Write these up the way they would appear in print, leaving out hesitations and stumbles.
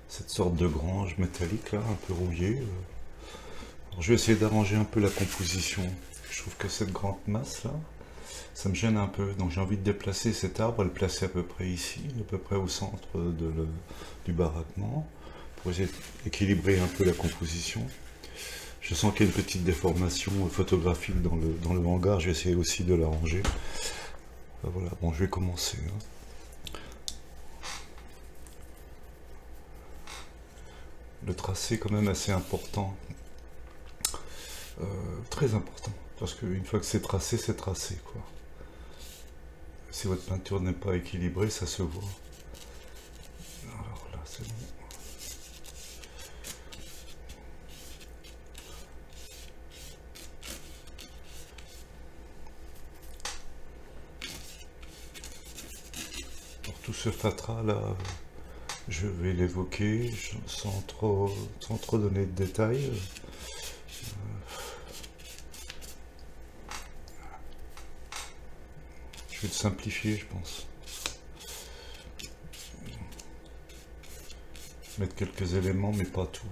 cette sorte de grange métallique là, un peu rouillée. Alors, je vais essayer d'arranger un peu la composition. Je trouve que cette grande masse là, ça me gêne un peu. Donc j'ai envie de déplacer cet arbre, le placer à peu près ici, à peu près au centre du baraquement, pour essayer d'équilibrer un peu la composition. Je sens qu'il y a une petite déformation photographique dans le hangar, je vais essayer aussi de l'arranger. Voilà, bon, je vais commencer. Le tracé est quand même assez important, très important, parce qu'une fois que c'est tracé, quoi. Si votre peinture n'est pas équilibrée, ça se voit. Alors là, c'est bon. Alors tout ce fatras là, je vais l'évoquer sans trop donner de détails. Je vais le simplifier, je pense. Mettre quelques éléments, mais pas tout.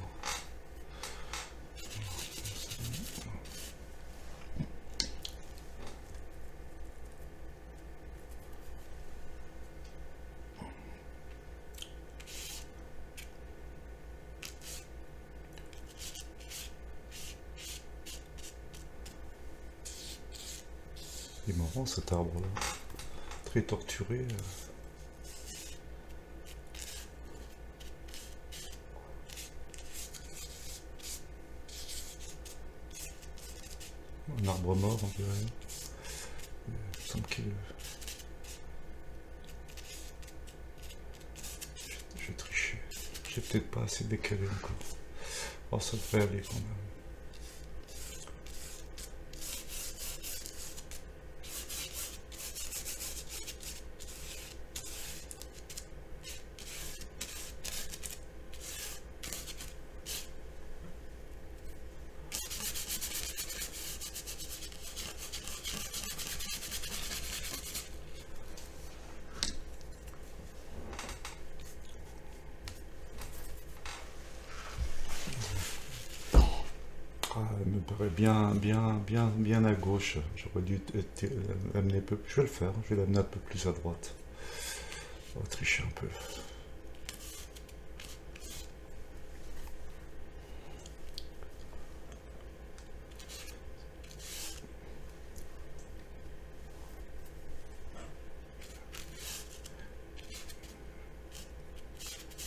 Il est marrant cet arbre là, très torturé. Un arbre mort, on dirait. Il me semble qu'il... J'ai triché. J'ai peut-être pas assez décalé encore. Oh, ça devrait aller quand même. Elle me paraît bien à gauche. J'aurais dû l'amener un peu. Je vais le faire. Je vais l'amener un peu plus à droite. On va tricher un peu.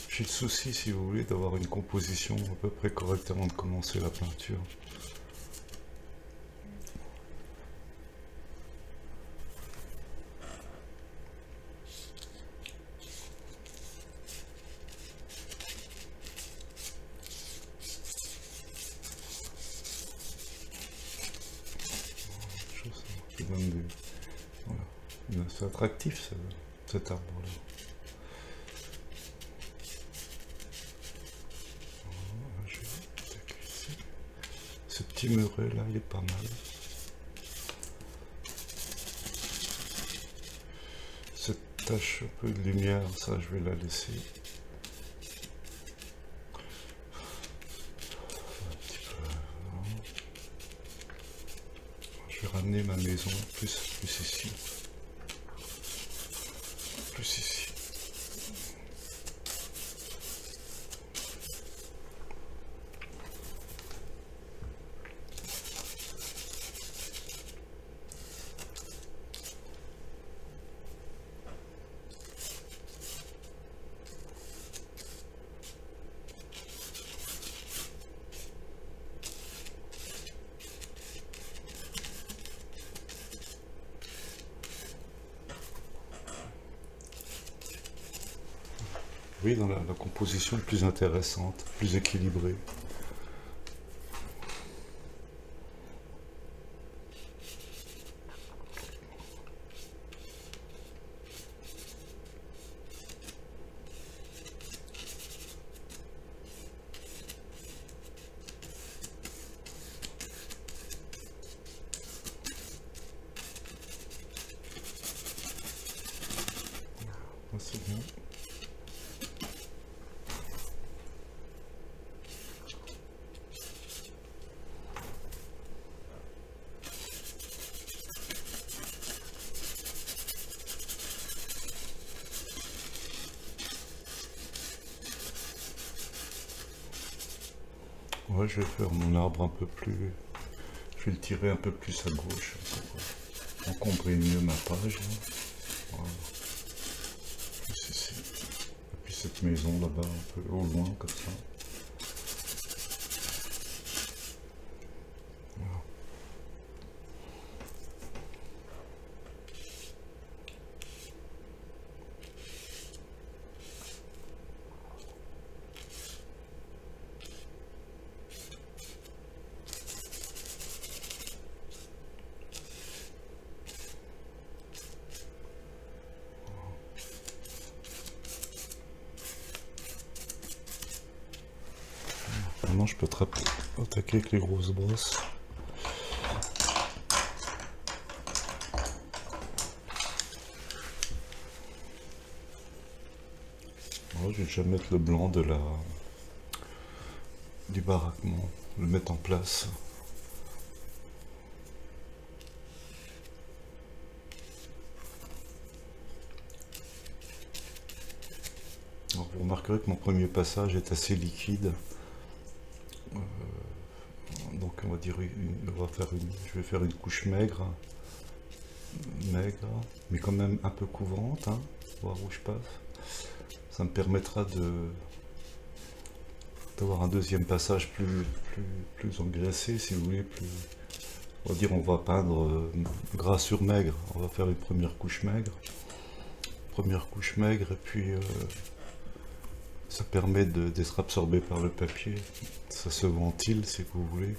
J'ai le souci, si vous voulez, d'avoir une composition à peu près correcte avant de commencer la peinture. Voilà. C'est attractif cet arbre-là. Ce petit muret là, il est pas mal. Cette tache un peu de lumière, ça je vais la laisser. Un petit peu. Je vais ramener ma maison plus ici. Plus ici. Oui, dans la composition plus intéressante, plus équilibrée. C'est bien. Ouais, je vais faire mon arbre un peu plus... Je vais le tirer un peu plus à gauche pour encombrer mieux ma page. Là. Voilà. Plus ici. Et puis cette maison là-bas, un peu au loin comme ça. Voilà. Maintenant, je peux attaquer avec les grosses brosses. Alors, je vais déjà mettre le blanc du baraquement, le mettre en place. Alors, vous remarquerez que mon premier passage est assez liquide. Donc on va dire je vais faire une couche maigre, mais quand même un peu couvrante, hein, voir où je passe. Ça me permettra d'avoir un deuxième passage plus engraissé, si vous voulez, on va dire on va peindre gras sur maigre. On va faire une première couche maigre, et puis ça permet d'être absorbé par le papier. Ça se ventile, si vous voulez.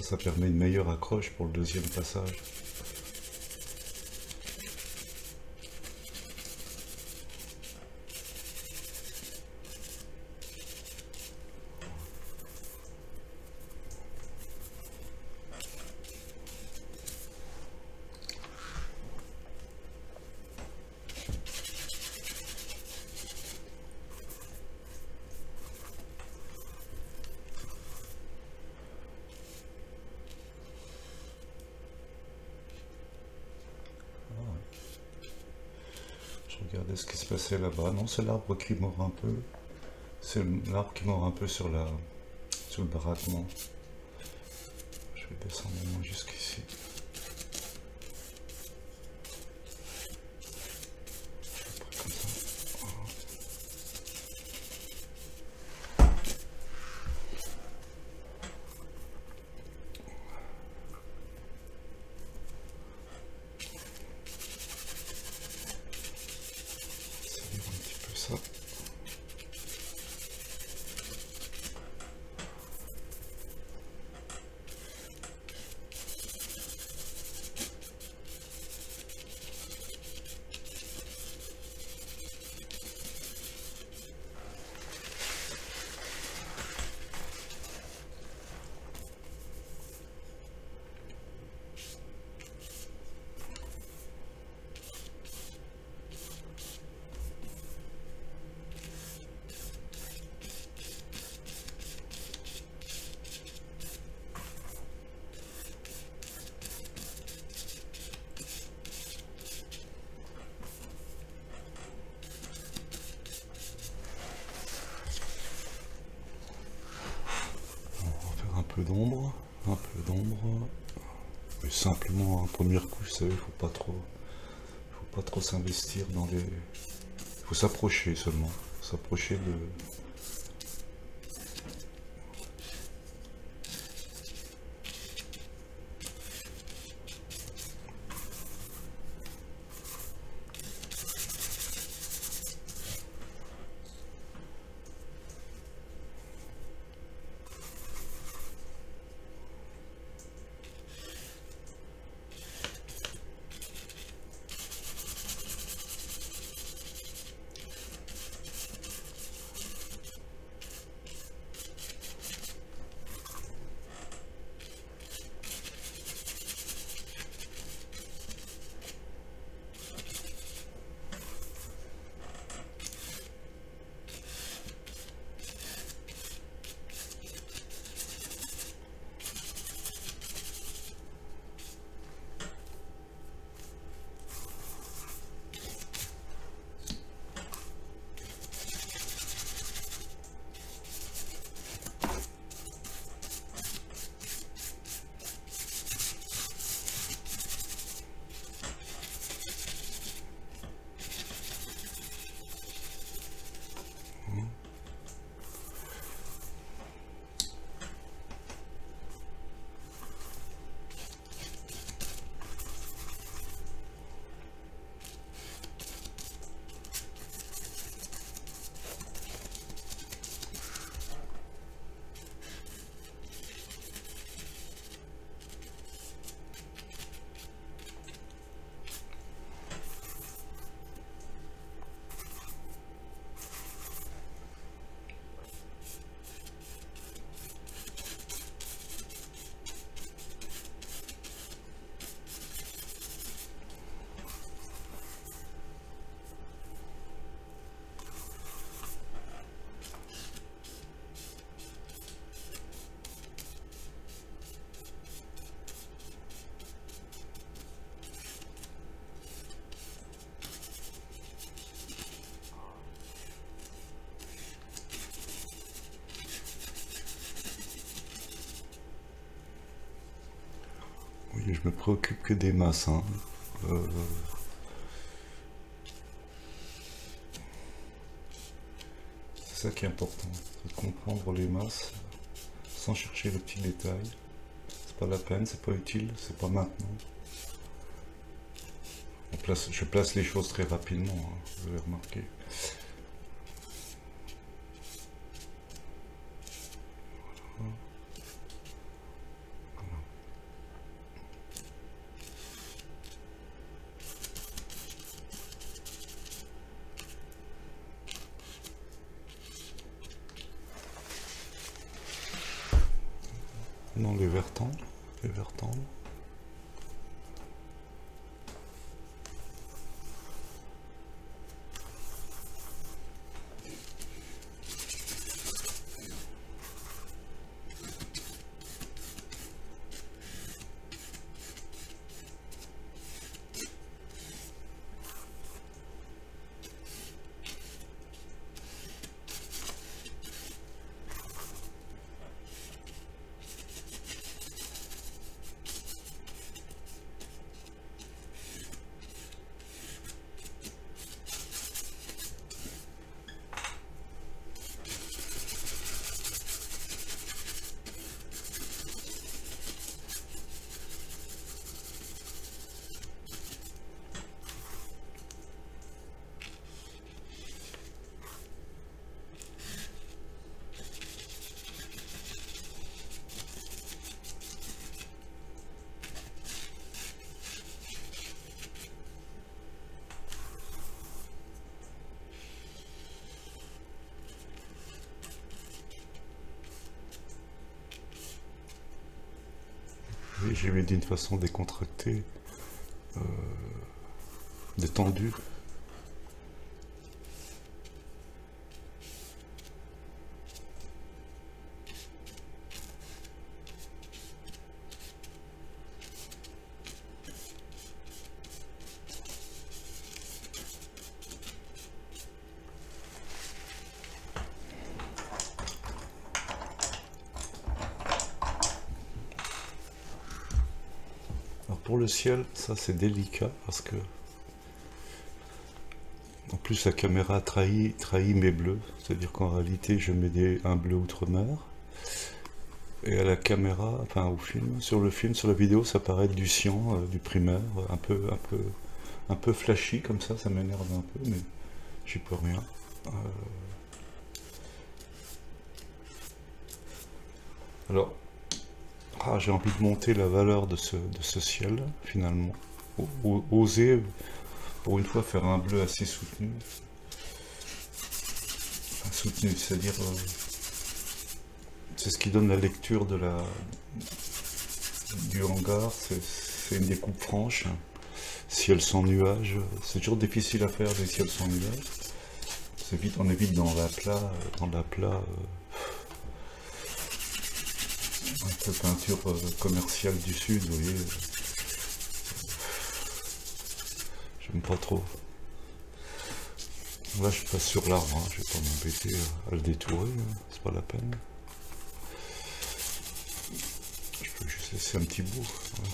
Ça permet une meilleure accroche pour le deuxième passage. Regardez ce qui se passait là-bas. Non, c'est l'arbre qui mord un peu. C'est l'arbre qui mord un peu sur le baraquement. Je vais descendre au moins jusqu'ici. Comme ça. Voilà. Salir un petit peu ça. D'ombre, un peu d'ombre, et simplement en première couche, vous savez, faut pas trop s'investir dans les, faut s'approcher seulement, s'approcher de. je me préoccupe que des masses, hein. C'est ça qui est important, c'est de comprendre les masses sans chercher les petits détails. C'est pas la peine, c'est pas utile, c'est pas maintenant. Je place les choses très rapidement, hein, vous avez remarqué. Non, les verts tendres, les verts tendres. J'ai mis d'une façon décontractée, détendue. Alors pour le ciel, ça c'est délicat parce que en plus la caméra trahit mes bleus, c'est-à-dire qu'en réalité je mets un bleu outre-mer et à la caméra, enfin au film, sur la vidéo, ça paraît du cyan, du primaire, un peu flashy comme ça m'énerve un peu, mais j'y peux rien. Alors, j'ai envie de monter la valeur de ce ciel, finalement. Oser, pour une fois, faire un bleu assez soutenu. Enfin, soutenu, c'est-à-dire... c'est ce qui donne la lecture du hangar. C'est une découpe franche. Ciel sans nuages. C'est toujours difficile à faire, des ciels sans nuages. On est vite dans l'aplat, un peu peinture commerciale du sud, vous voyez. J'aime pas trop. Là je passe sur l'arbre, hein. Je vais pas m'embêter à le détourer, hein. C'est pas la peine. Je peux juste laisser un petit bout. Voilà.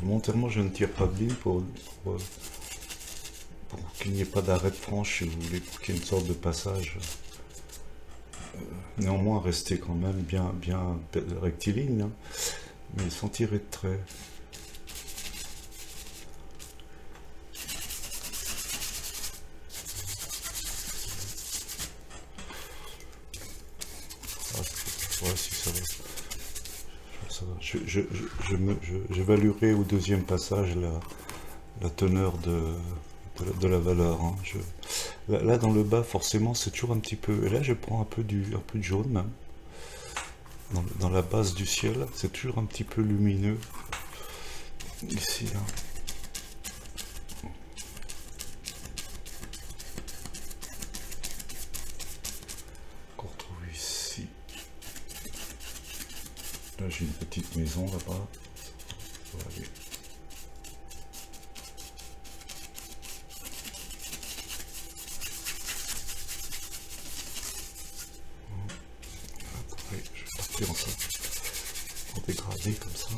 Volontairement, je ne tire pas de ligne pour qu'il n'y ait pas d'arrêt de franche, si vous voulez, pour qu'il y ait une sorte de passage. Néanmoins, rester quand même bien rectiligne, hein, mais sans tirer de trait. Ouais, si ça va. J'évaluerai au deuxième passage la teneur de la valeur. Hein. Là, dans le bas, forcément, c'est toujours un petit peu... Et là, je prends un peu de jaune, même. Dans la base du ciel, c'est toujours un petit peu lumineux. Ici, là. Là j'ai une petite maison là-bas. Aller. Après, je vais partir en dégradé comme ça.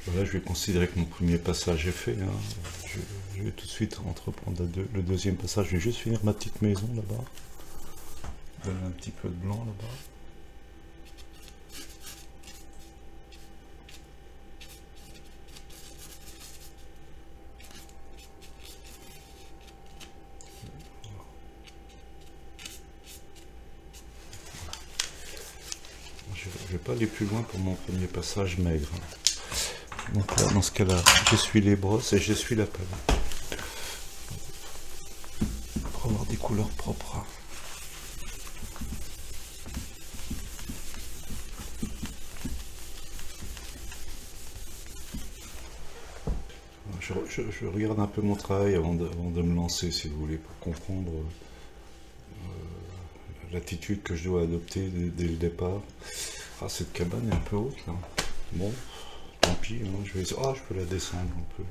Voilà, je vais considérer que mon premier passage est fait. Hein. Je vais tout de suite entreprendre le deuxième passage. Je vais juste finir ma petite maison là-bas. Donner un petit peu de blanc là-bas. Je vais pas aller plus loin pour mon premier passage maigre. Donc là, dans ce cas-là, j'essuie les brosses et j'essuie la pelle. Pour avoir des couleurs propres. Je regarde un peu mon travail avant de me lancer, si vous voulez, pour comprendre l'attitude que je dois adopter dès le départ. Ah, cette cabane est un peu haute, là. Bon, tant pis, hein, je vais essayer. Ah, je peux la descendre un peu.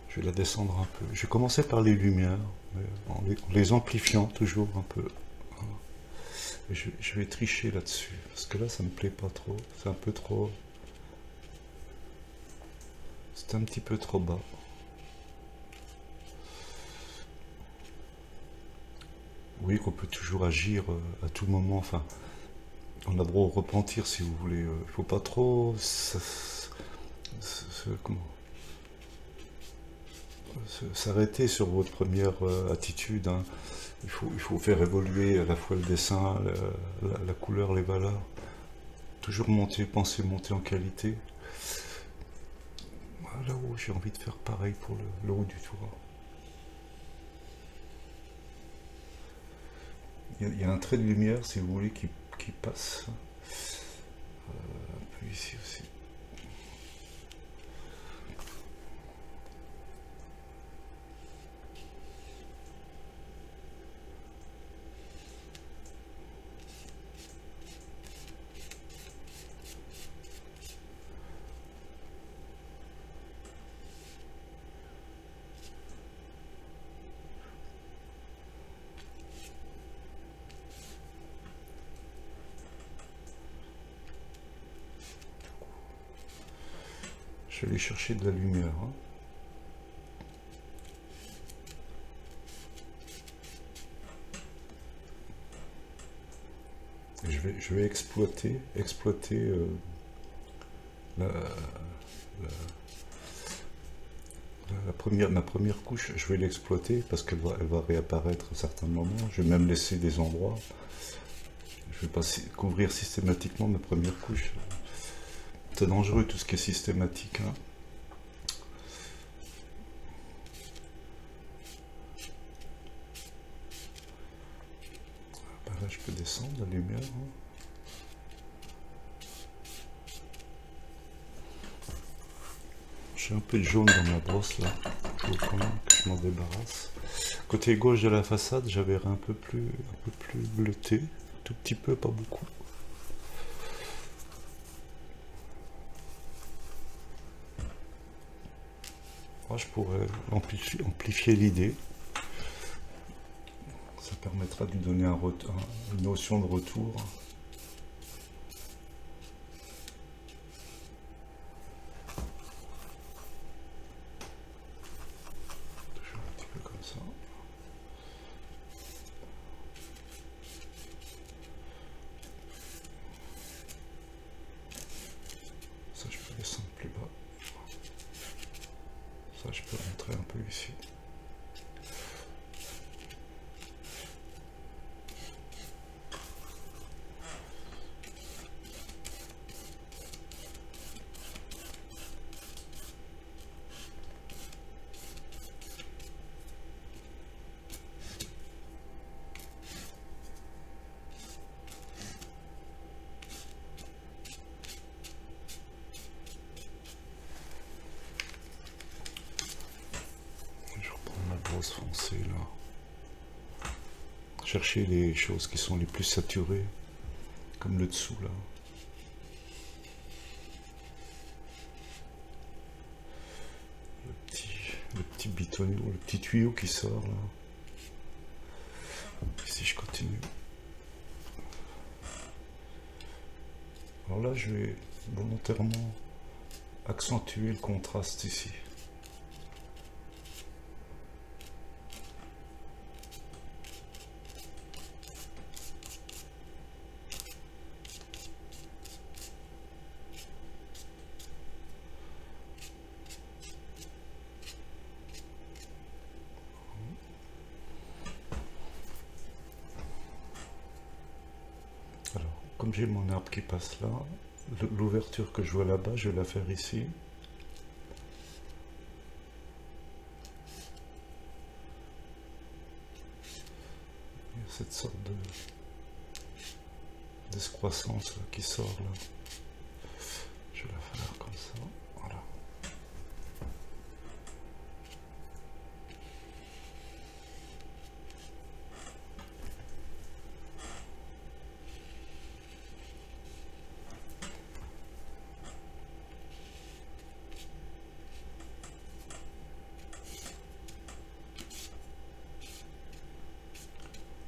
Je vais la descendre un peu. Je vais commencer par les lumières, en les amplifiant toujours un peu. Et je vais tricher là-dessus, parce que là, ça me plaît pas trop. C'est un peu trop... C'est un petit peu trop bas. Oui, qu'on peut toujours agir à tout moment. Enfin, on a droit au repentir, si vous voulez. Il faut pas trop s'arrêter sur votre première attitude. Hein. Il faut faire évoluer à la fois le dessin, la couleur, les valeurs. Toujours penser monter en qualité. Là où j'ai envie de faire pareil pour le haut du toit. Il y a un trait de lumière, si vous voulez, qui passe. Un peu ici aussi. Je vais aller chercher de la lumière. Hein. Et je vais exploiter ma première couche. Je vais l'exploiter parce qu'elle va réapparaître à certains moments. Je vais même laisser des endroits. Je vais pas couvrir systématiquement ma première couche. C'est dangereux tout ce qui est systématique. Hein. Ben là, je peux descendre la lumière. Hein. J'ai un peu de jaune dans ma brosse là. Il faut quand même que je m'en débarrasse. Côté gauche de la façade, j'avais un peu plus bleuté. Tout petit peu, pas beaucoup. Je pourrais amplifier l'idée. Ça permettra de lui donner une notion de retour. Toujours un petit peu comme ça. Ça, je peux descendre plus bas. Ça, je peux rentrer un peu ici. rose foncé là. Chercher les choses qui sont les plus saturées, comme le dessous là. Le petit bitonneau, le petit tuyau qui sort là. Et si je continue. Alors là, je vais volontairement accentuer le contraste ici. Comme j'ai mon arbre qui passe là, l'ouverture que je vois là-bas, je vais la faire ici. Il y a cette sorte d'escroissance qui sort là. Je vais la faire comme ça. Voilà.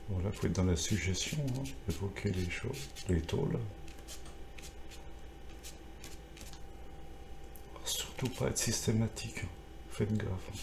Voilà, il faut être dans la suggestion, hein, évoquer les choses, les tôles. Surtout pas être systématique, hein. Faites gaffe. Hein.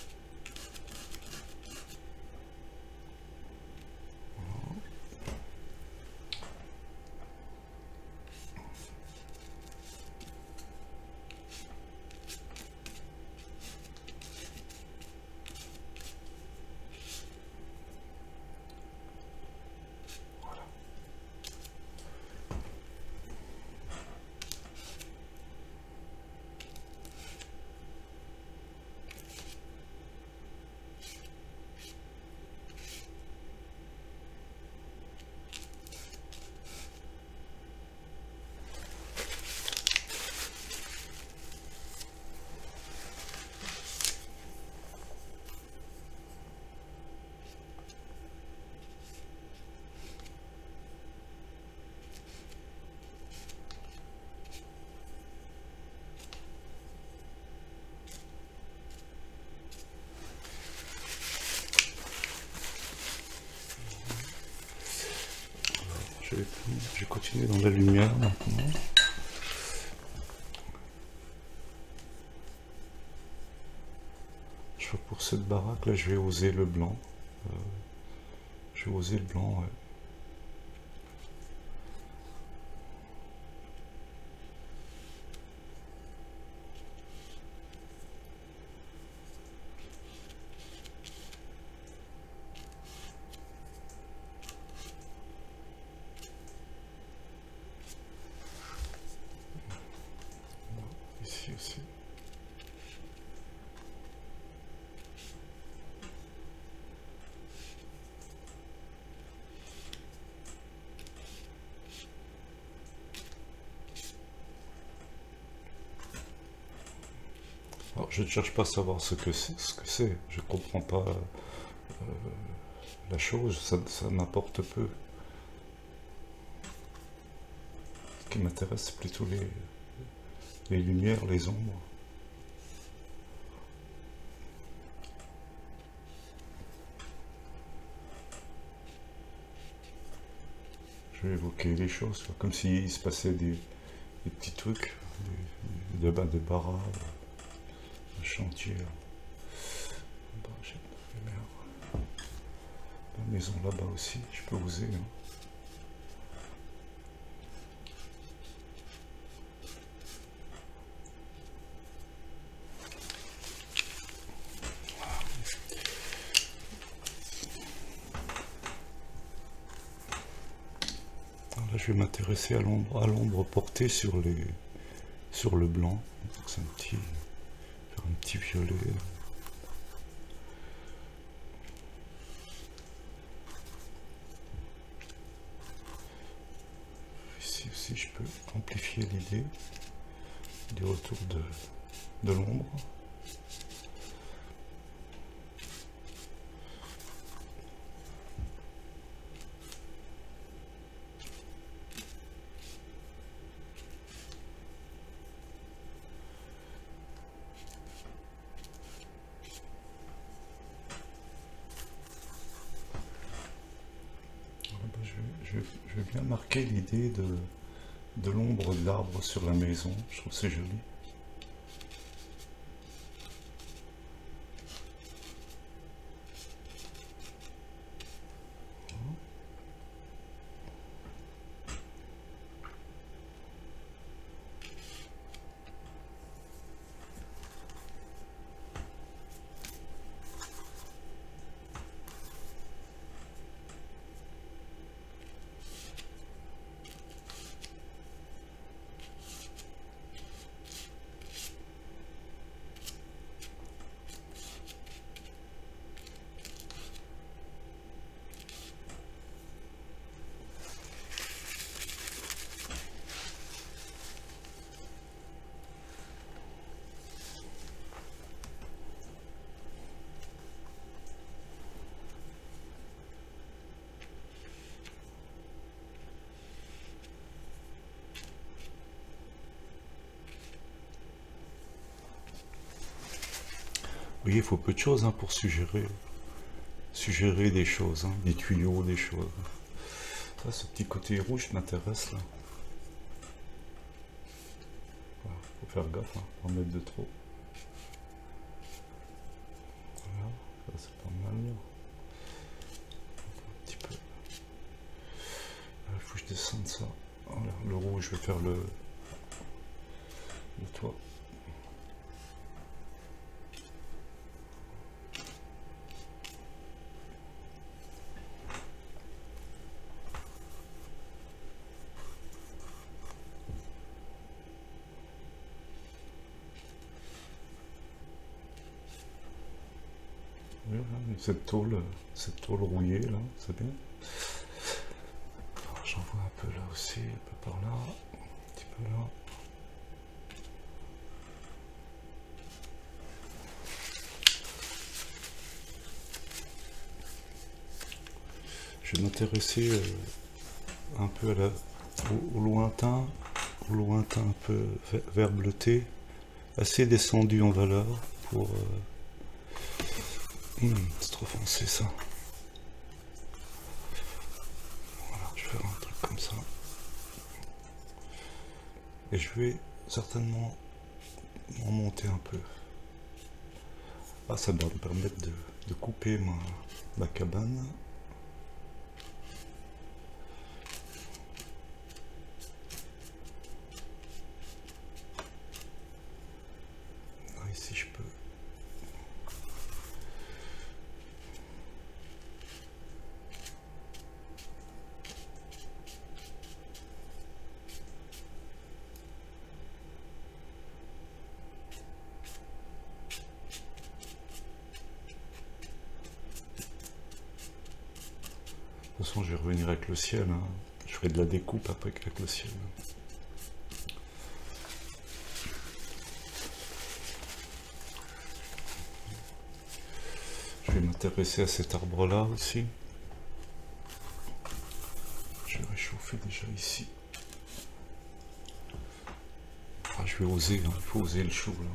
Je vais continuer dans la lumière maintenant. Je vois pour cette baraque là, je vais oser le blanc. Je vais oser le blanc, ouais. Ici aussi. Alors, je ne cherche pas à savoir ce que c'est. Je ne comprends pas la chose, ça m'importe peu. Ce qui m'intéresse, c'est plutôt les lumières, les ombres. Je vais évoquer les choses, comme s'il se passait des petits trucs, des barras, un chantier. La maison là-bas aussi, je peux oser. Hein. Là, je vais m'intéresser à l'ombre portée sur le blanc. C'est faire un petit violet. Ici aussi, je peux amplifier l'idée du retour de l'ombre. je vais bien marquer l'idée de l'ombre de l'arbre sur la maison. Je trouve que c'est joli. Oui, il faut peu de choses hein, pour suggérer des choses, hein, des tuyaux, des choses. Ça, ce petit côté rouge m'intéresse là. Voilà, faut faire gaffe, hein, pas en mettre de trop. Voilà, ça c'est pas mal. Un petit peu. Il faut que je descende ça. Voilà, le rouge, je vais faire le toit. Cette tôle rouillée là, c'est bien. J'en vois un peu là aussi, un peu par là, un petit peu là. Je vais m'intéresser un peu au lointain un peu vert bleuté, assez descendu en valeur pour... c'est trop foncé ça. Voilà, je vais faire un truc comme ça. Et je vais certainement en monter un peu. Ah, ça va me permettre de couper ma cabane. Ah, ici je peux. De toute façon, je vais revenir avec le ciel. Hein. Je ferai de la découpe après avec le ciel. Je vais m'intéresser à cet arbre-là aussi. Je vais réchauffer déjà ici. Ah, je vais oser, hein. Il faut oser le chaud là.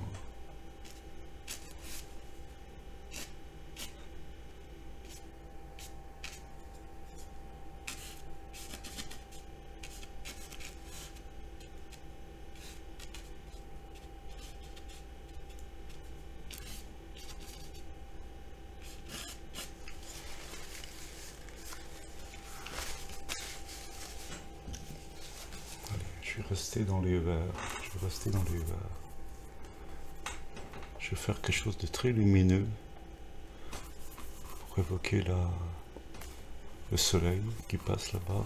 Je vais rester dans les verts. Je vais faire quelque chose de très lumineux pour évoquer le soleil qui passe là-bas.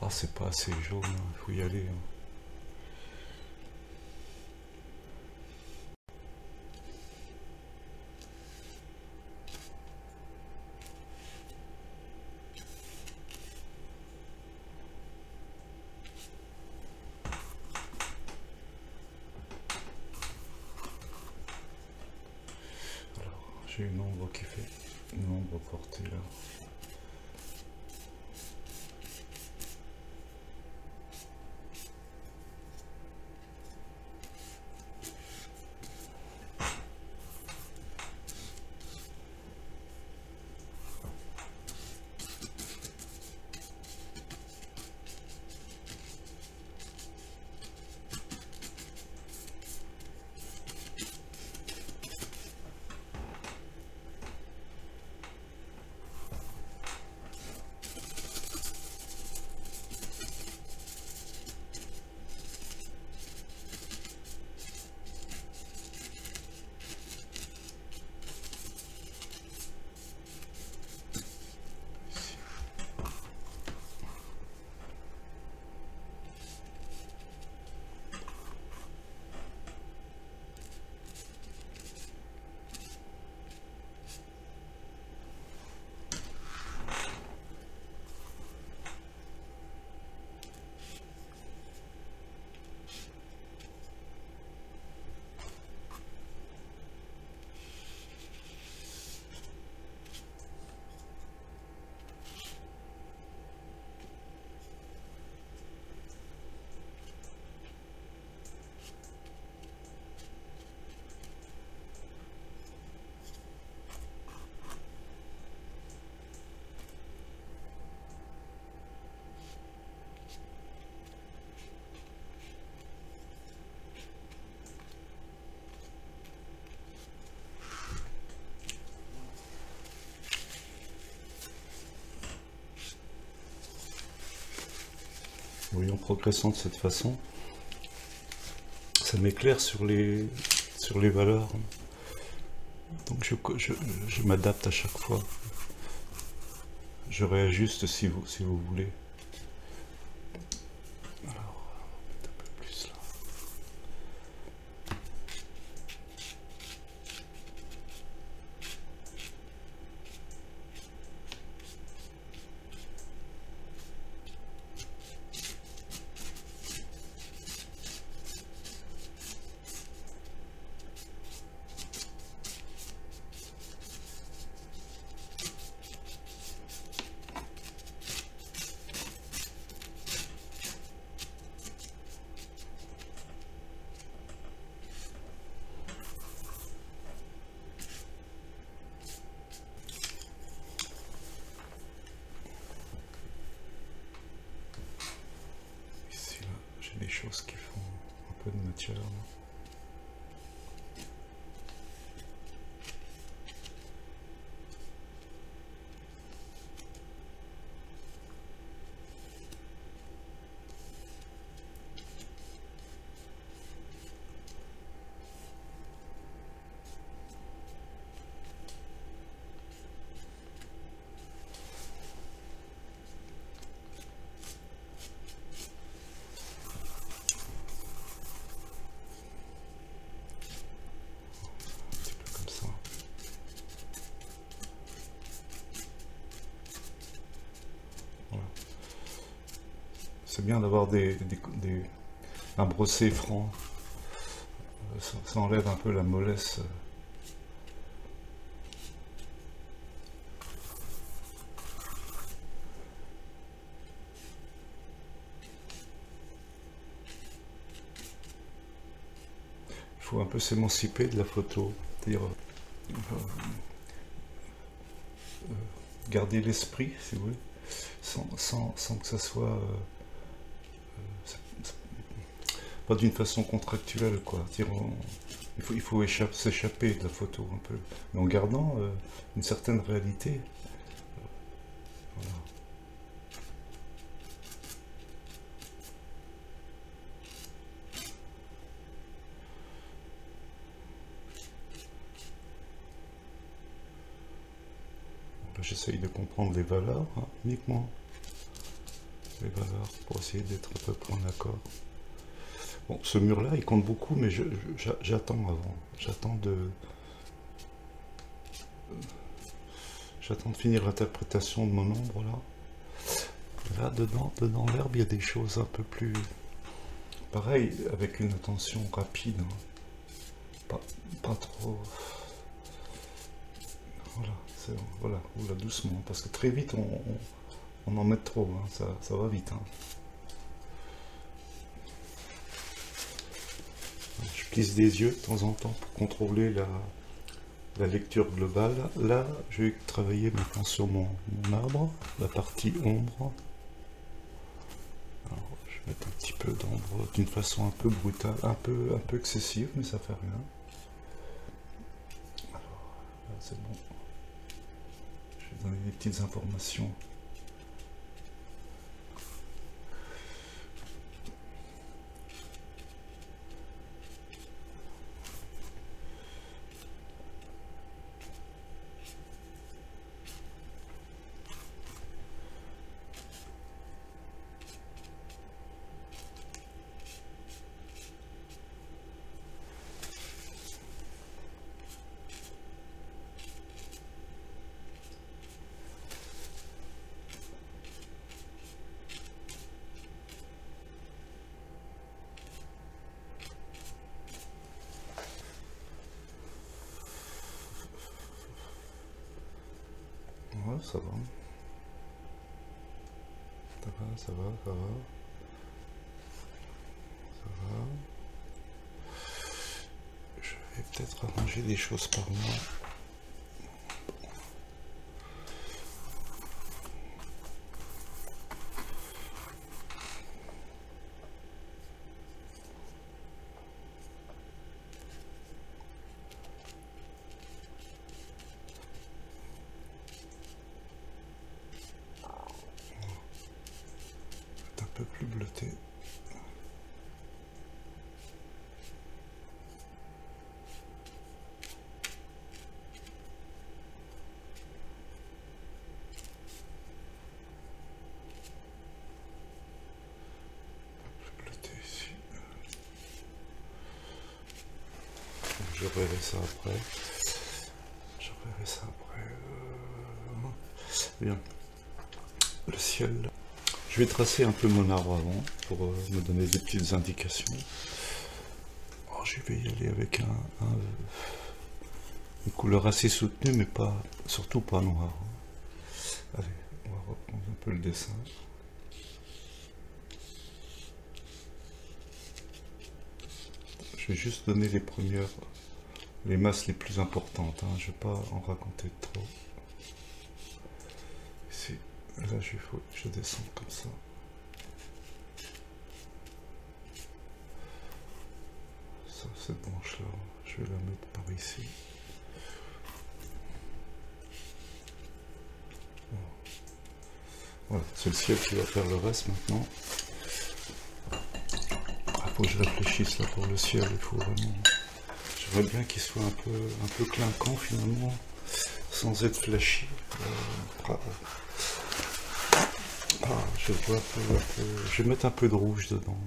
Ah, c'est pas assez jaune, il faut y aller. Hein. J'ai une ombre qui fait une ombre portée là. Oui, en progressant de cette façon, ça m'éclaire sur les valeurs. Donc je m'adapte à chaque fois. Je réajuste si vous voulez. Alors, un peu plus là. Des choses qui font un peu de matière. C'est bien d'avoir un brossé franc. Ça enlève un peu la mollesse. Il faut un peu s'émanciper de la photo. C'est-à-dire garder l'esprit, si vous voulez, sans que ça soit... pas d'une façon contractuelle, quoi. Il faut s'échapper de la photo un peu, mais en gardant une certaine réalité. Voilà. J'essaye de comprendre les valeurs, hein, uniquement les valeurs, pour essayer d'être à peu près en accord. Bon, ce mur-là, il compte beaucoup, mais j'attends avant. J'attends de finir l'interprétation de mon ombre, là. Là, dedans l'herbe, il y a des choses un peu plus... Pareil, avec une attention rapide. Hein. Pas trop... Voilà, voilà, doucement, parce que très vite, on en met trop, hein, ça va vite. Hein. Je plisse des yeux de temps en temps pour contrôler la lecture globale. Là, je vais travailler maintenant sur mon arbre, la partie ombre. Alors, je vais mettre un petit peu d'ombre d'une façon un peu brutale, un peu excessive, mais ça fait rien. Alors, là, c'est bon. Je vais donner des petites informations. Ouais, ça va. Ça va. Je vais peut-être arranger des choses par moi. peu plus bleuté. Je verrai ça après. Je verrai ça après. Bien. Le ciel. Je vais tracer un peu mon arbre avant pour me donner des petites indications. Oh, je vais y aller avec une couleur assez soutenue, mais pas, surtout pas noire. Allez, on va reprendre un peu le dessin. Je vais juste donner les masses les plus importantes. Hein. Je ne vais pas en raconter trop. Ici, là, je descends comme ça. Ça, cette branche-là, je vais la mettre par ici. Voilà, c'est le ciel qui va faire le reste maintenant. Il faut que je réfléchisse là pour le ciel. Il faut vraiment. J'aimerais bien qu'il soit un peu clinquant finalement, sans être flashy. Je vois un peu. Je vais mettre un peu de rouge dedans,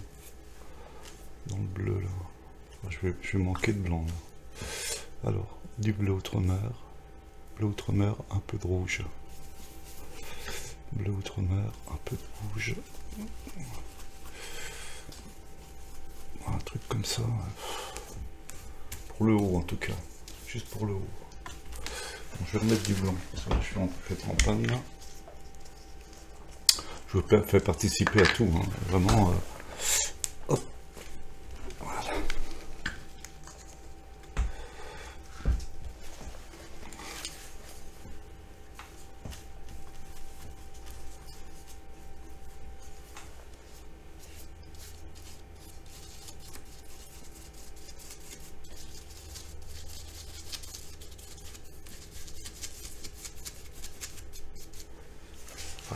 dans le bleu là. Je vais manquer de blanc là. Alors, du bleu outre-mer, un peu de rouge. Bleu outre-mer, un peu de rouge. Un truc comme ça. Pour le haut en tout cas. Juste pour le haut. Bon, je vais remettre du blanc. Parce que là, je suis en panne là. Je veux faire participer à tout. Hein. Vraiment. Hop. Voilà.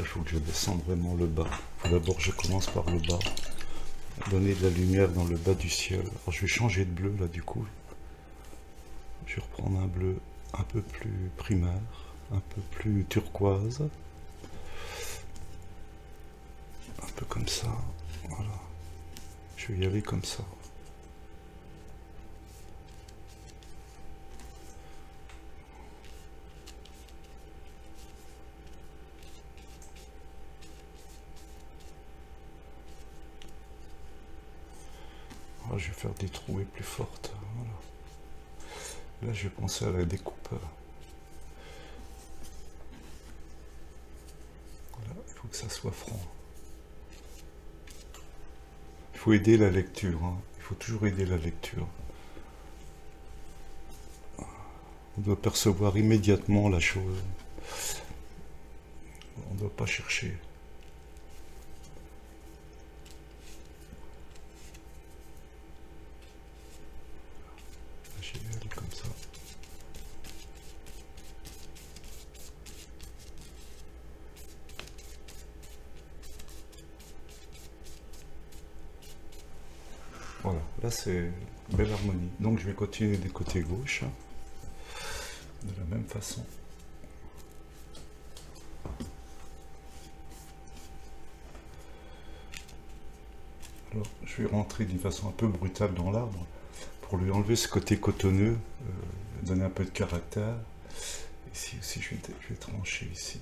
Il faut que je descende vraiment le bas. D'abord, je commence par le bas. Donner de la lumière dans le bas du ciel. Alors, je vais changer de bleu là du coup. Je vais reprendre un bleu un peu plus primaire, un peu plus turquoise. Un peu comme ça. Voilà. Je vais y aller comme ça. Je vais faire des trouées plus fortes. Voilà. Là, je vais penser à la découpe. Voilà, il faut que ça soit franc. Il faut aider la lecture. Hein. Il faut toujours aider la lecture. On doit percevoir immédiatement la chose. On ne doit pas chercher. Comme ça. Voilà, là c'est belle harmonie. Donc je vais continuer des côtés gauche, hein, de la même façon. Alors je vais rentrer d'une façon un peu brutale dans l'arbre pour lui enlever ce côté cotonneux, donner un peu de caractère. Ici aussi je vais trancher ici.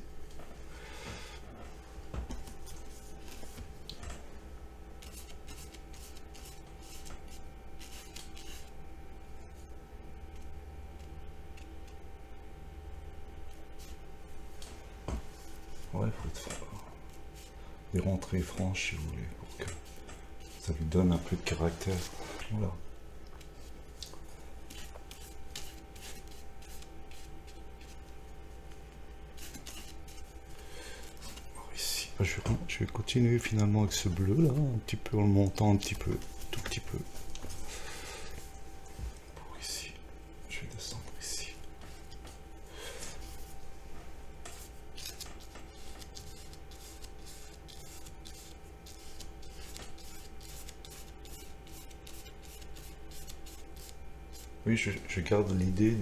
Ouais, il faut faire des rentrées franches si vous voulez, pour que ça lui donne un peu de caractère. Voilà. Je vais continuer finalement avec ce bleu là, un petit peu en le montant un petit peu, tout petit peu. Pour ici, je vais descendre ici. Oui, je garde l'idée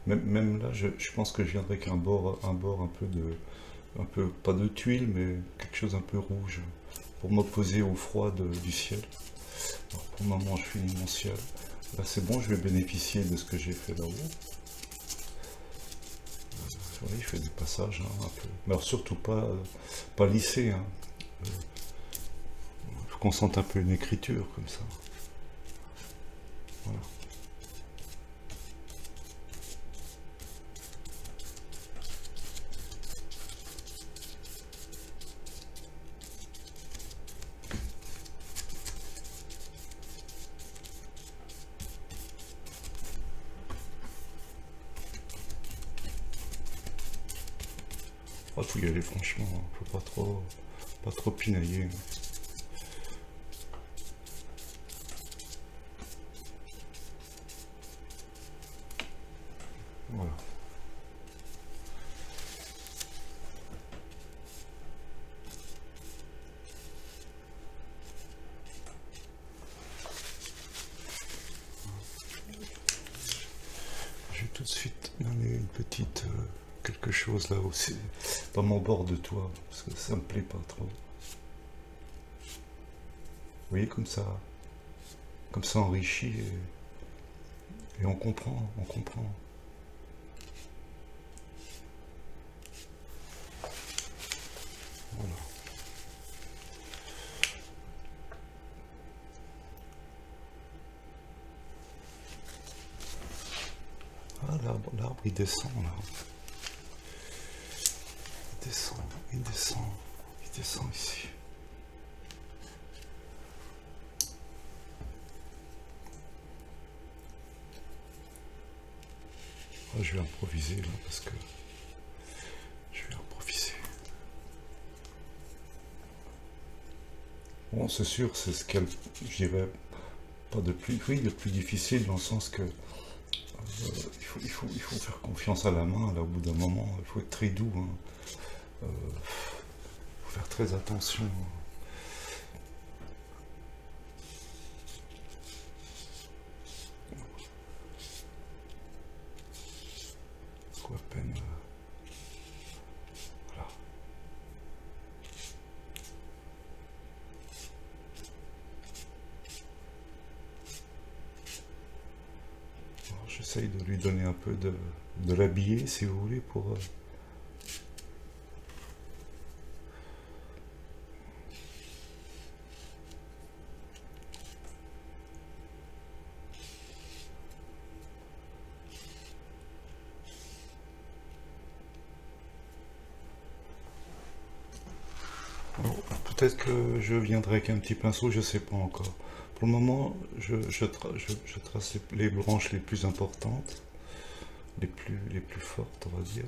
même là, je pense que je viendrai avec un bord un peu, pas de tuile, mais quelque chose un peu rouge, pour m'opposer au froid du ciel. Alors pour le moment, je finis mon ciel. Là, c'est bon, je vais bénéficier de ce que j'ai fait là-haut. Oui, il fait des passages hein, un peu. Mais alors surtout pas lissé. Hein. Faut qu'on sente un peu une écriture comme ça. Voilà. Ah, faut y aller franchement, hein. Faut pas trop pinailler. Voilà. Je vais tout de suite donner une petite quelque chose là aussi dans mon bord de toit parce que ça me plaît pas trop. Vous voyez comme ça enrichi et on comprend, on comprend. Voilà. Ah, l'arbre il descend là. Il descend, il descend, il descend ici. Ah, je vais improviser là parce que je vais improviser. Bon, c'est sûr, c'est ce qu'elle, je dirais, pas de plus, oui, le plus difficile dans le sens que il faut faire confiance à la main, là, au bout d'un moment, il faut être très doux, hein. Faut faire très attention. Faut à peine, voilà. J'essaye de lui donner un peu de l'habiller, si vous voulez, pour... Peut-être que je viendrai avec un petit pinceau, je ne sais pas encore. Pour le moment, je trace les branches les plus importantes, les plus fortes, on va dire.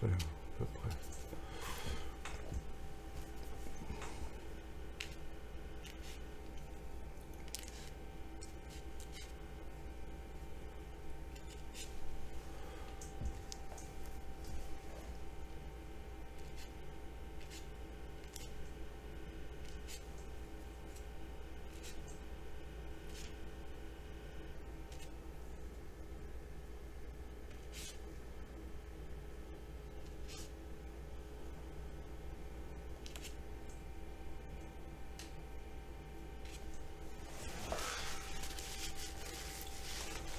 À peu près.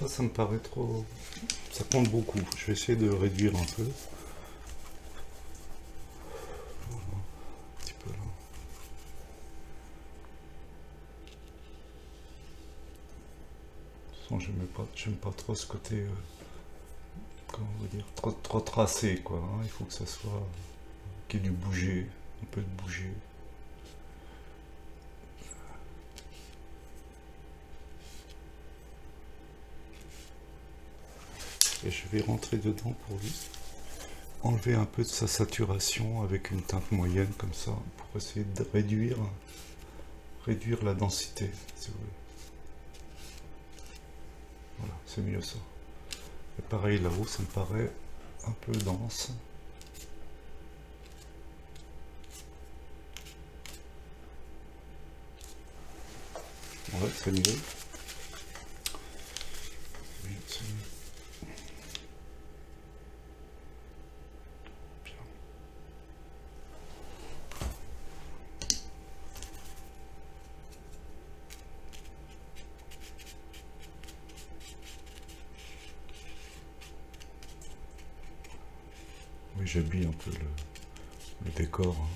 Ça me paraît trop... Ça compte beaucoup. Je vais essayer de réduire un peu. Voilà, un petit peu là. De toute façon, j'aime pas trop ce côté... comment on va dire, trop tracé, quoi. Hein. Il faut que ça soit... qu'il y ait du bouger, un peu de bouger. Et je vais rentrer dedans pour lui. Enlever un peu de sa saturation avec une teinte moyenne, comme ça, pour essayer de réduire la densité, si vous voulez. Voilà, c'est mieux ça. Et pareil là-haut, ça me paraît un peu dense. Ouais, c'est mieux. Oui, c'est mieux. Bien. Oui, j'habille un peu le décor, hein.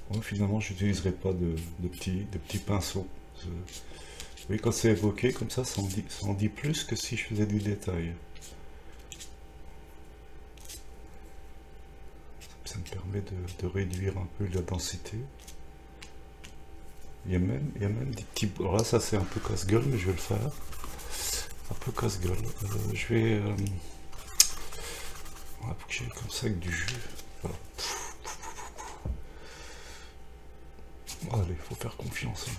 Bon, finalement, je n'utiliserai pas de petits pinceaux. Oui, quand c'est évoqué comme ça en dit plus que si je faisais du détail. Ça me permet de réduire un peu la densité. Il y a même des petits... Alors là, ça c'est un peu casse-gueule, mais je vais le faire. Un peu casse-gueule. Je vais... Il faut que j'aille comme ça avec du jus. Voilà. Allez, il faut faire confiance, hein.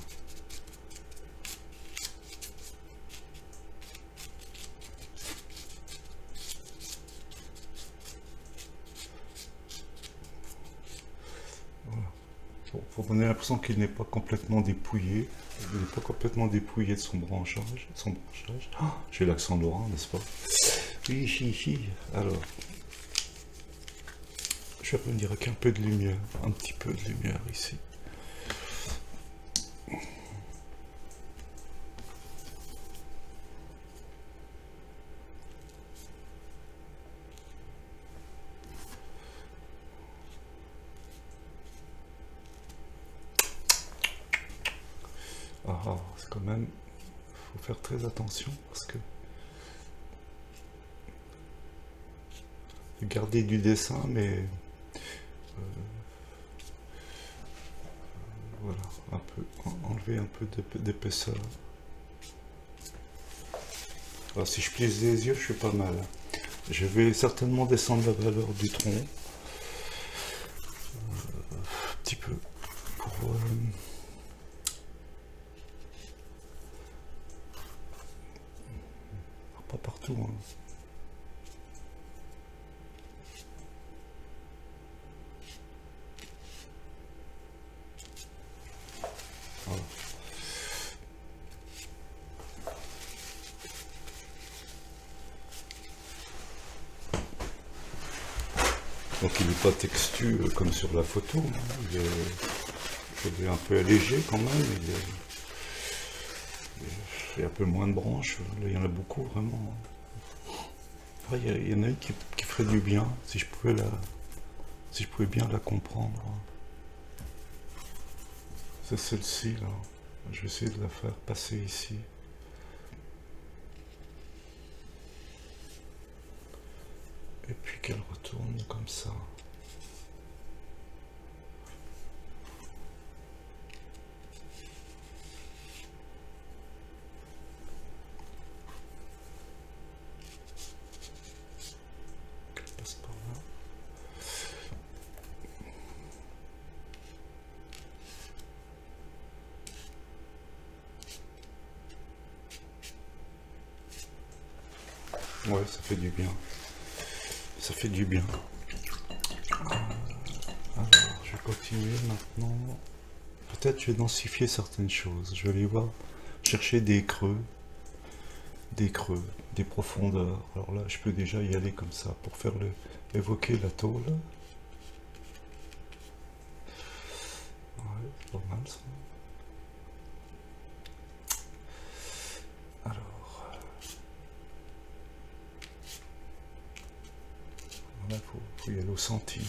Voilà. Pour donner l'impression qu'il n'est pas complètement dépouillé. Il n'est pas complètement dépouillé de son branchage. Oh, j'ai l'accent lorrain, n'est-ce pas? Oui, hi. Alors, je vais revenir avec un peu de lumière. Un petit peu de lumière ici. C'est quand même, faut faire très attention parce que garder du dessin, mais voilà, un peu enlever un peu d'épaisseur. Alors si je plisse les yeux, je suis pas mal. Je vais certainement descendre la valeur du tronc un petit peu pour pas partout, hein. Voilà. Donc il n'est pas textu comme sur la photo, hein. Il est un peu allégé quand même, il y a un peu moins de branches, là il y en a beaucoup vraiment. Après, il y en a une qui ferait du bien, si je pouvais bien la comprendre. C'est celle-ci là, je vais essayer de la faire passer ici. Et puis qu'elle retourne comme ça. Qu'elle passe par là. Ouais, ça fait du bien. Ça fait du bien. Alors, je vais continuer maintenant. Peut-être je vais densifier certaines choses. Je vais aller voir, chercher des creux, des profondeurs. Alors là, je peux déjà y aller comme ça pour faire évoquer la tôle. Ouais, c'est pas mal ça. Alors, là, faut y aller au centime.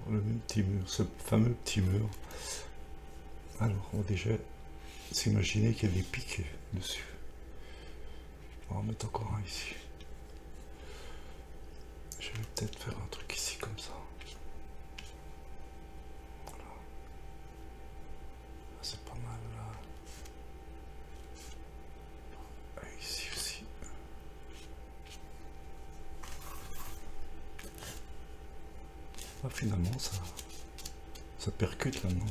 Le même petit mur, ce fameux petit mur. Alors, on va déjà s'imaginer qu'il y a des piquets dessus. On va en mettre encore un ici. Je vais peut-être faire un truc ici comme ça. Voilà. C'est pas mal là. Et ici aussi. Ah, finalement ça percute là, non?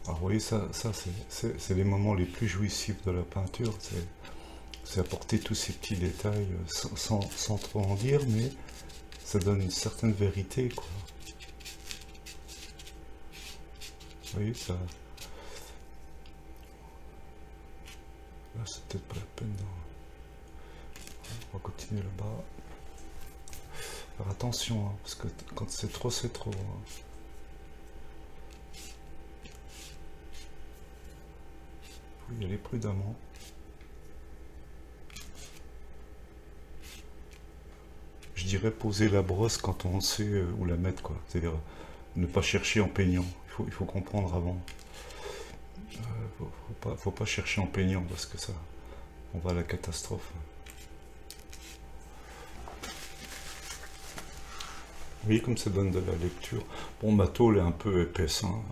Alors vous voyez, ça c'est les moments les plus jouissifs de la peinture, c'est apporter tous ces petits détails sans trop en dire, mais ça donne une certaine vérité, quoi. Vous voyez, ça... Là, c'est peut-être pas la peine. On va continuer là-bas. Faire attention, hein, parce que quand c'est trop, c'est trop. Hein. Faut y aller prudemment. Je dirais poser la brosse quand on sait où la mettre, quoi. C'est-à-dire ne pas chercher en peignant. Il faut comprendre avant. Faut pas chercher en peignant parce que ça, on va à la catastrophe. Vous voyez comme ça donne de la lecture. Bon, ma tôle est un peu épaisse, hein.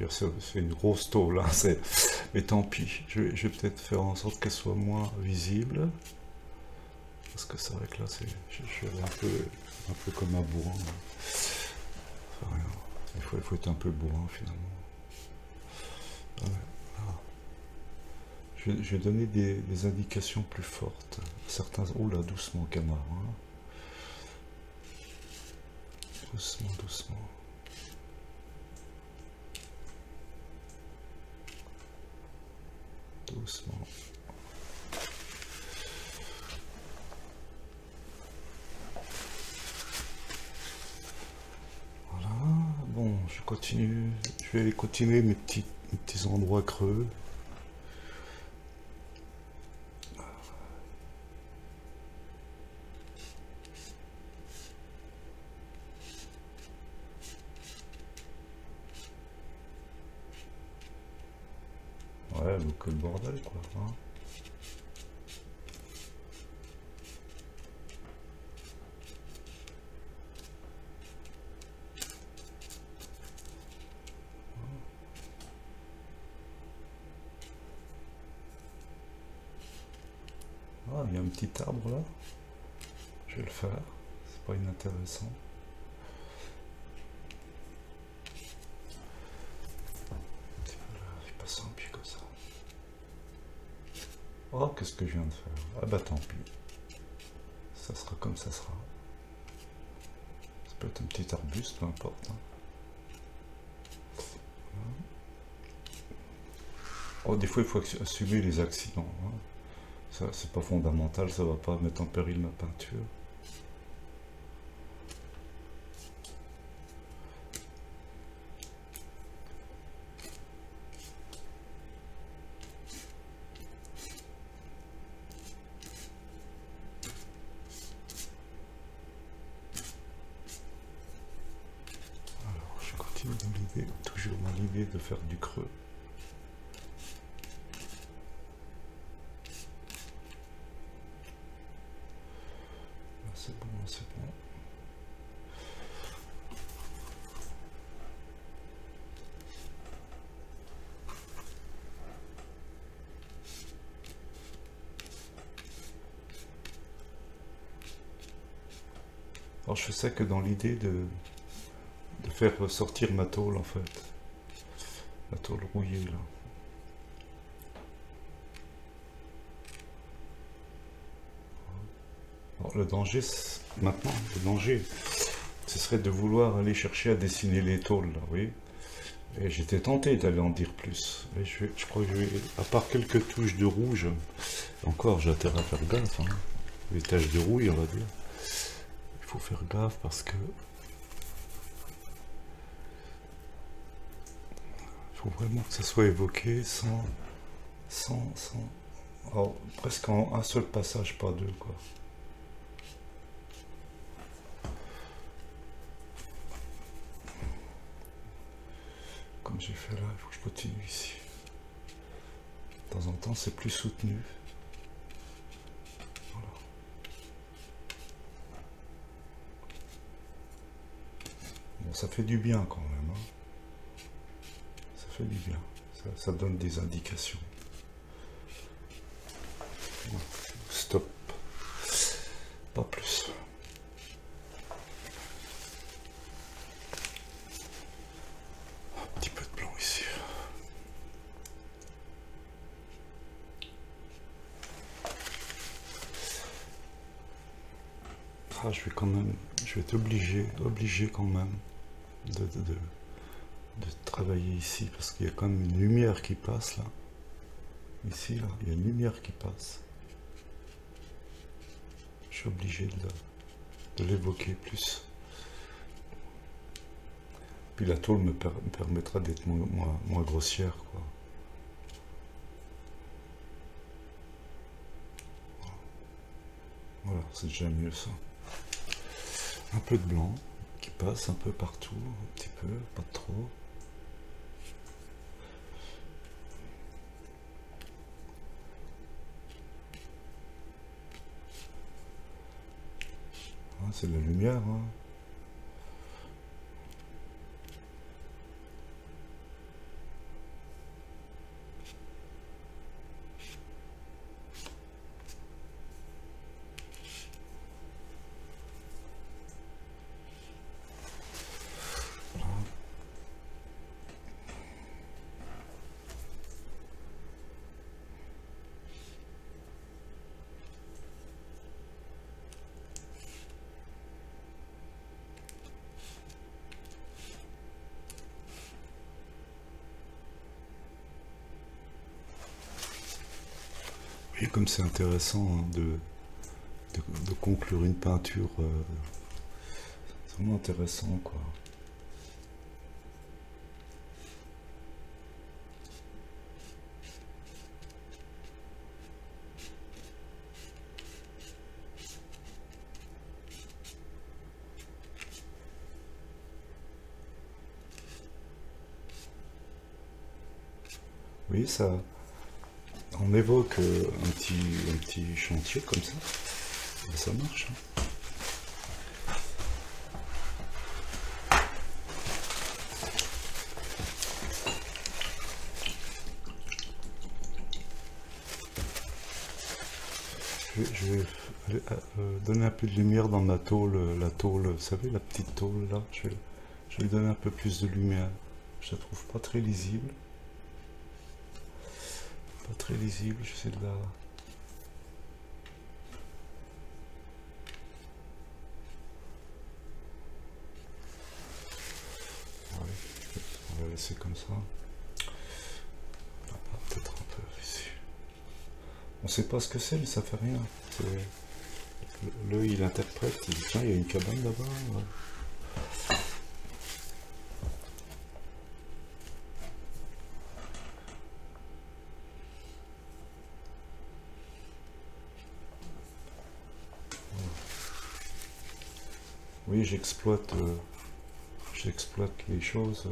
C'est une grosse tôle, hein. Mais tant pis. Je vais peut-être faire en sorte qu'elle soit moins visible. Parce que c'est vrai que là, je suis un peu comme un bourrin. Enfin, il faut être un peu bourrin finalement. Ouais, je vais donner des indications plus fortes. Certains... Oh là, doucement, camarade. Hein. Doucement, doucement. Doucement. Voilà. Bon, je continue. Je vais continuer mes petits endroits creux. Ouais, donc le bordel, quoi. Hein. Ah, il y a un petit arbre là. Je vais le faire. C'est pas inintéressant. Je passe un pied comme ça. Oh, qu'est-ce que je viens de faire? Ah bah tant pis. Ça sera comme ça sera. Ça peut être un petit arbuste, peu importe. Hein. Oh, des fois, il faut assumer les accidents. Hein. Ça, c'est pas fondamental, ça va pas mettre en péril ma peinture. Alors, je continue dans l'idée, toujours dans l'idée de faire du creux. C'est bon, c'est bon. Alors je sais que dans l'idée de faire ressortir ma tôle en fait, la tôle rouillée là. Alors, le danger, maintenant, le danger, ce serait de vouloir aller chercher à dessiner les tôles là, vous voyez. Et j'étais tenté d'aller en dire plus. Et je crois que je vais, à part quelques touches de rouge, encore j'ai intérêt à faire gaffe, hein. Les taches de rouille on va dire. Il faut faire gaffe parce que il faut vraiment que ça soit évoqué sans alors, presque en un seul passage, pas deux quoi. j'ai fait là, il faut que je continue ici. De temps en temps, c'est plus soutenu. Voilà. Bon, ça fait du bien quand même. Hein. Ça fait du bien. Ça donne des indications. Bon, stop. Pas plus. Un petit peu de blanc ici. Ah, je vais être obligé quand même de travailler ici parce qu'il y a quand même une lumière qui passe là. Ici, là, il y a une lumière qui passe. Je suis obligé de l'évoquer plus. Puis la tôle me permettra d'être moins grossière, quoi. Voilà, c'est déjà mieux ça. Un peu de blanc qui passe un peu partout, un petit peu, pas trop. Ah, c'est de la lumière, hein. Et comme c'est intéressant hein, de conclure une peinture, c'est vraiment intéressant quoi. Oui, ça, on évoque un petit chantier comme ça, et ça marche. Hein. Je vais donner un peu de lumière dans ma tôle, la tôle, vous savez, la petite tôle là, je vais lui donner un peu plus de lumière. Je la trouve pas très lisible. Pas très lisible, j'essaie de la... Ouais, on va laisser comme ça. Peut-être un peu ici. On sait pas ce que c'est, mais ça fait rien. L'œil il interprète, il dit tiens, il y a une cabane là-bas. Ouais. Oui, j'exploite les choses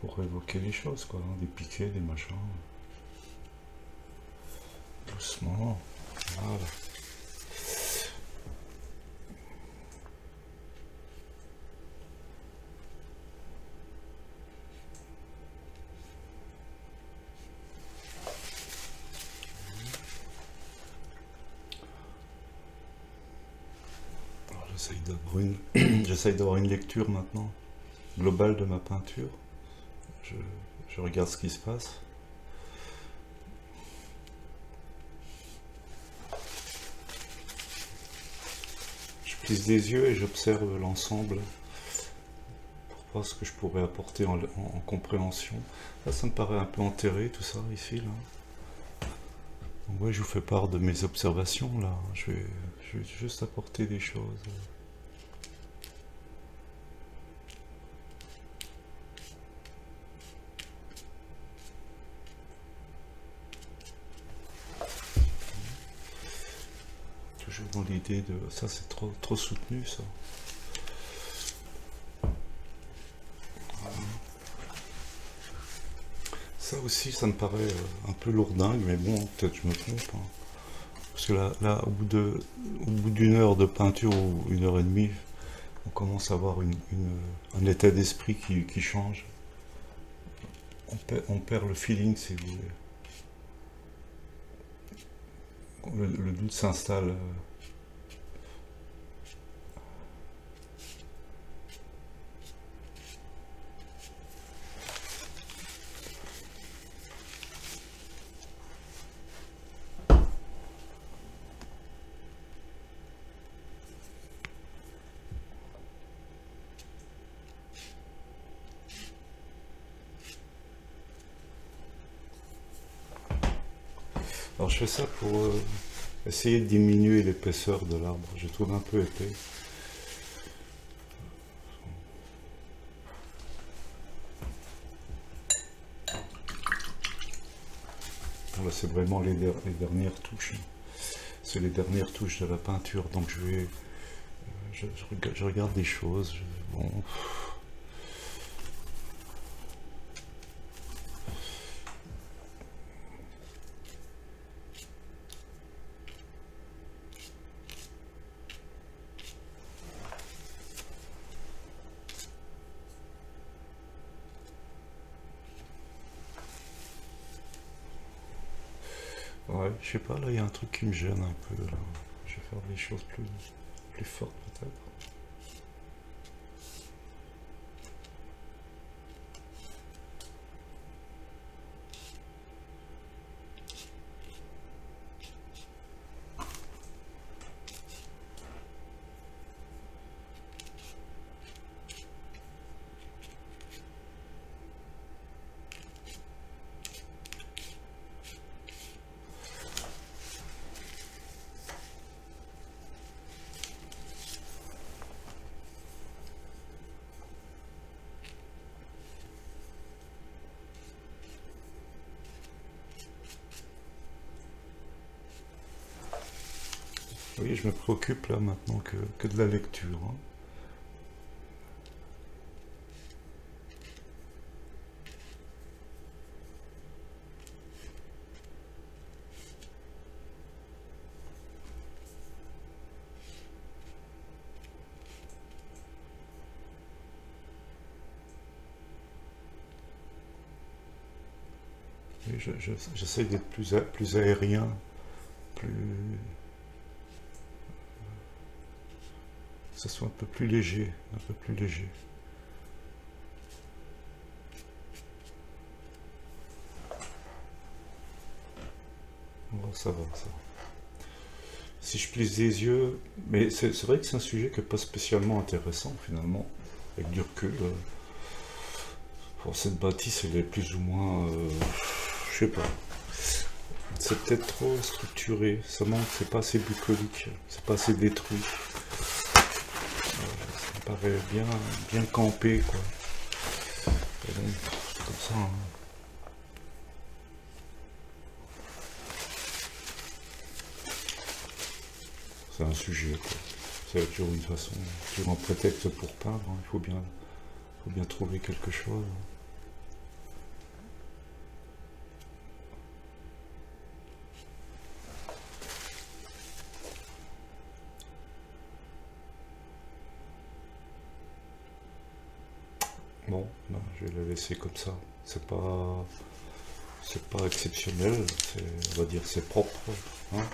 pour évoquer les choses, quoi. Hein, des piquets, des machins. Doucement. Voilà. J'essaye d'avoir une lecture maintenant globale de ma peinture. Je regarde ce qui se passe. Je plisse les yeux et j'observe l'ensemble pour voir ce que je pourrais apporter en compréhension. Là, ça me paraît un peu enterré tout ça ici là. Donc, ouais, je vous fais part de mes observations là. Je vais juste apporter des choses. Toujours dans l'idée de... Ça c'est trop soutenu ça. Voilà. Ça aussi, ça me paraît un peu lourdingue, mais bon, peut-être je me trompe, hein. Parce que là au bout d'une heure de peinture ou une heure et demie, on commence à avoir un état d'esprit qui change. On perd le feeling, si vous voulez. Le doute s'installe. Alors je fais ça pour essayer de diminuer l'épaisseur de l'arbre. Je trouve un peu épais. Bon, là c'est vraiment les dernières touches. C'est les dernières touches de la peinture. Donc je vais... je regarde des choses. Bon... Ouais, je sais pas, là il y a un truc qui me gêne un peu. Là. Je vais faire des choses plus fortes peut-être. Oui, je me préoccupe là maintenant que de la lecture. Hein. Oui, j'essaie d'être plus aérien, plus... que ce soit un peu plus léger, un peu plus léger. Bon, ça va, ça va. Si je plisse les yeux, mais c'est vrai que c'est un sujet qui n'est pas spécialement intéressant finalement, avec du recul. Pour cette bâtisse, elle est plus ou moins, je sais pas, c'est peut-être trop structuré, ça manque, c'est pas assez bucolique, c'est pas assez détruit. Ça me paraît bien campé, quoi. Et donc, comme ça, hein. C'est un sujet, quoi. C'est toujours une façon, toujours un prétexte pour peindre, hein. Il faut bien trouver quelque chose. Bon, ben, je vais la laisser comme ça. C'est pas exceptionnel, on va dire c'est propre, hein.